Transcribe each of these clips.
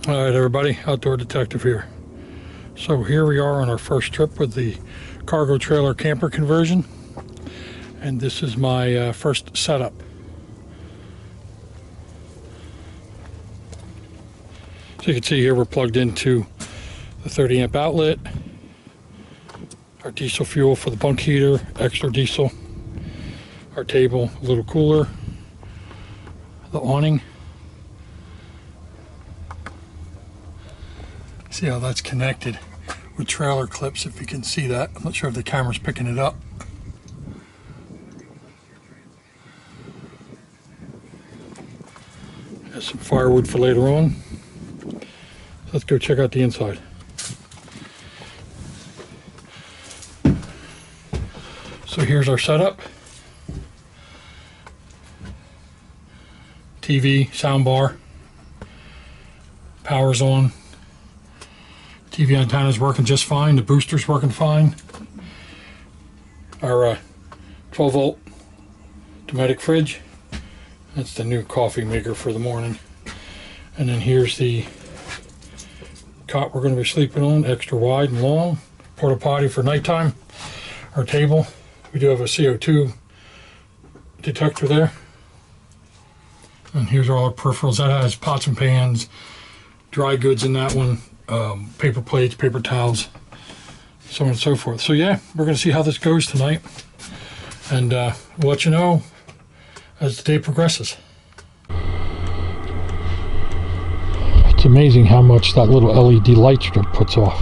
Alright everybody, Outdoor Detective here. So here we are on our first trip with the cargo trailer camper conversion, and this is my first setup. So you can see here we're plugged into the 30 amp outlet, our diesel fuel for the bunk heater, extra diesel, our table, a little cooler, the awning. See how that's connected with trailer clips, if you can see that. I'm not sure if the camera's picking it up. Got some firewood for later on. Let's go check out the inside. So here's our setup. TV, soundbar, power's on. TV antenna is working just fine. The booster's working fine. Our 12 volt Dometic fridge. That's the new coffee maker for the morning. And then here's the cot we're going to be sleeping on, extra wide and long. Porta potty for nighttime. Our table. We do have a CO2 detector there. And here's all our peripherals. That has pots and pans, dry goods in that one. Paper plates, paper towels, so on and so forth. So yeah, we're going to see how this goes tonight, and we'll let you know as the day progresses. It's amazing how much that little LED light strip puts off.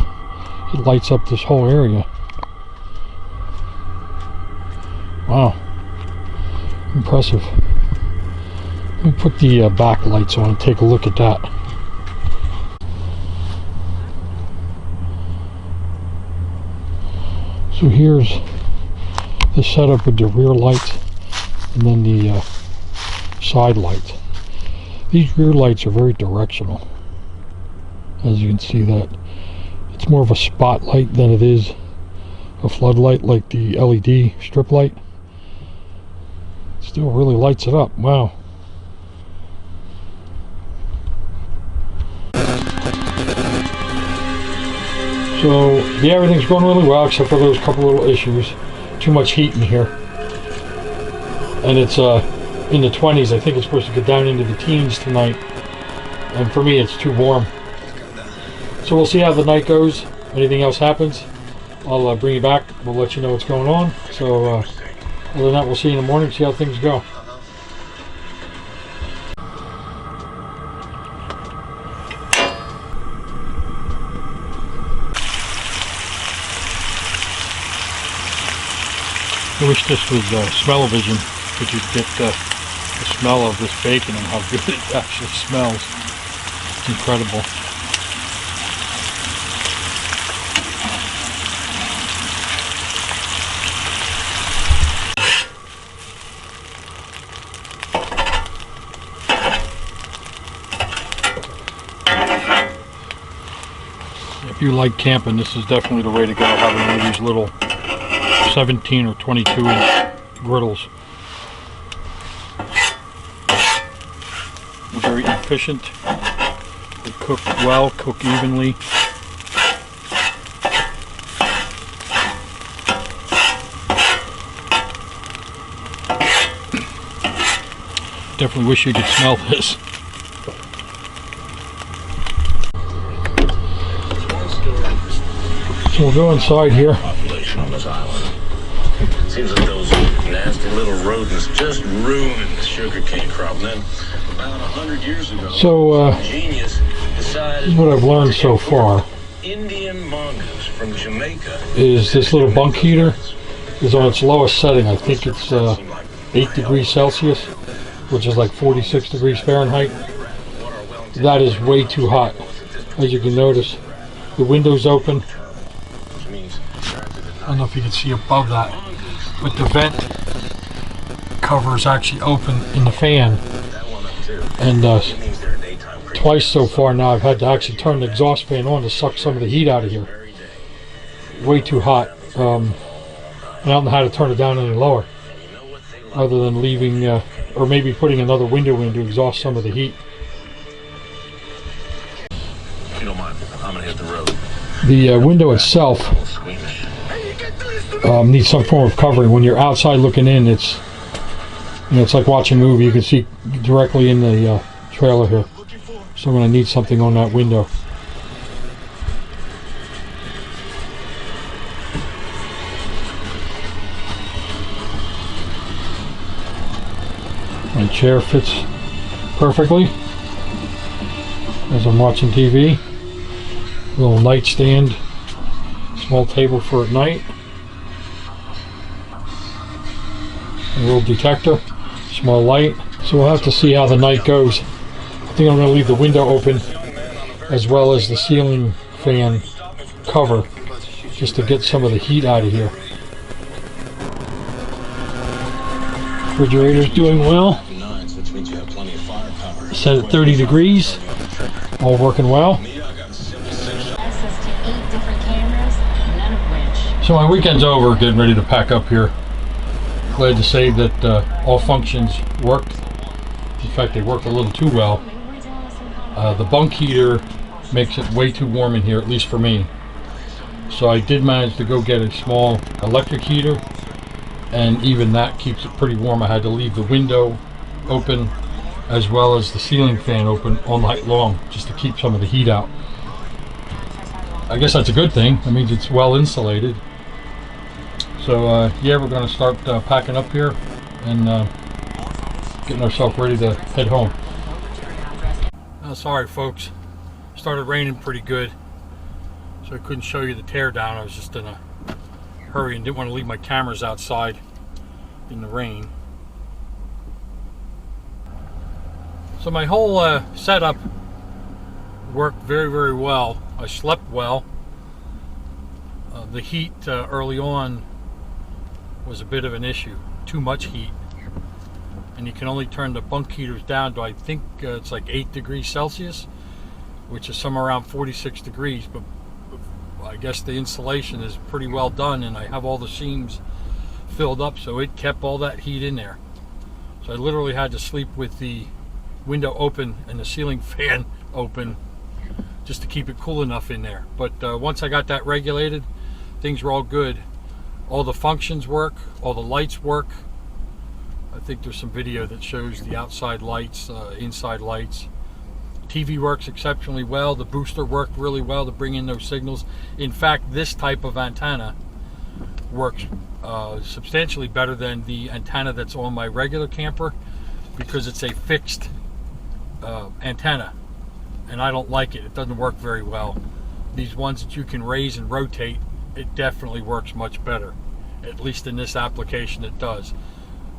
It lights up this whole area. Wow, impressive. Let me put the back lights on and take a look at that. So here's the setup with the rear lights and then the side lights. These rear lights are very directional. As you can see, that it's more of a spotlight than it is a floodlight like the LED strip light. Still really lights it up. Wow. So yeah, everything's going really well except for those couple little issues. Too much heat in here, and it's in the 20s. I think it's supposed to get down into the teens tonight, and for me it's too warm. So we'll see how the night goes. Anything else happens, I'll bring you back. We'll let you know what's going on. So other than that, we'll see you in the morning, see how things go. I wish this was smell-o-vision, because you'd get the smell of this bacon and how good it actually smells. It's incredible. If you like camping, this is definitely the way to go, having one of these little 17 or 22 inch griddles. Very efficient. They cook well, cook evenly. Definitely wish you could smell this. So we'll go inside here. Seems like those nasty little rodents just ruined the sugarcane crop. And then about 100 years ago, so genius decided, this is what I've learned so far. Indian mongoose from Jamaica Is this little bunk heater is on its lowest setting. I think it's 8 degrees Celsius, which is like 46 degrees Fahrenheit. That is way too hot. As you can notice, the window's open. I don't know if you can see above that, but the vent cover is actually open in the fan, and twice so far now I've had to actually turn the exhaust fan on to suck some of the heat out of here. Way too hot, and I don't know how to turn it down any lower other than leaving or maybe putting another window in to exhaust some of the heat. you don't mind, I'm gonna hit the road. The window itself Squeamish. needs some form of covering. When you're outside looking in, it's it's like watching a movie. You can see directly in the trailer here. So I'm going to need something on that window. My chair fits perfectly as I'm watching TV. Little nightstand, small table for at night. A little detector, small light. So we'll have to see how the night goes. I think I'm going to leave the window open as well as the ceiling fan cover just to get some of the heat out of here. Refrigerator's doing well. Set at 30 degrees. All working well. So my weekend's over, getting ready to pack up here. Glad to say that all functions worked. In fact, they worked a little too well. The bunk heater makes it way too warm in here, at least for me. So I did manage to go get a small electric heater, and even that keeps it pretty warm. I had to leave the window open as well as the ceiling fan open all night long just to keep some of the heat out. I guess that's a good thing. That means it's well insulated. So yeah, we're going to start packing up here and getting ourselves ready to head home. Sorry folks, started raining pretty good, so I couldn't show you the teardown. I was just in a hurry and didn't want to leave my cameras outside in the rain. So my whole setup worked very, very well. I slept well. The heat early on was a bit of an issue. Too much heat. And you can only turn the bunk heaters down to, I think it's like 8 degrees Celsius, which is somewhere around 46 degrees. But I guess the insulation is pretty well done, and I have all the seams filled up, so it kept all that heat in there. So I literally had to sleep with the window open and the ceiling fan open just to keep it cool enough in there. But once I got that regulated, things were all good. All the functions work, all the lights work. I think there's some video that shows the outside lights, inside lights. TV works exceptionally well. The booster worked really well to bring in those signals. In fact, this type of antenna works substantially better than the antenna that's on my regular camper, because it's a fixed antenna, and I don't like it. It doesn't work very well. These ones that you can raise and rotate, it definitely works much better. At least in this application it does.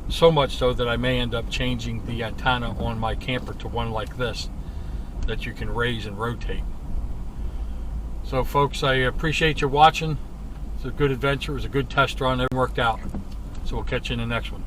So much so that I may end up changing the antenna on my camper to one like this that you can raise and rotate. So folks, I appreciate you watching. It's a good adventure. It was a good test run. It worked out. So we'll catch you in the next one.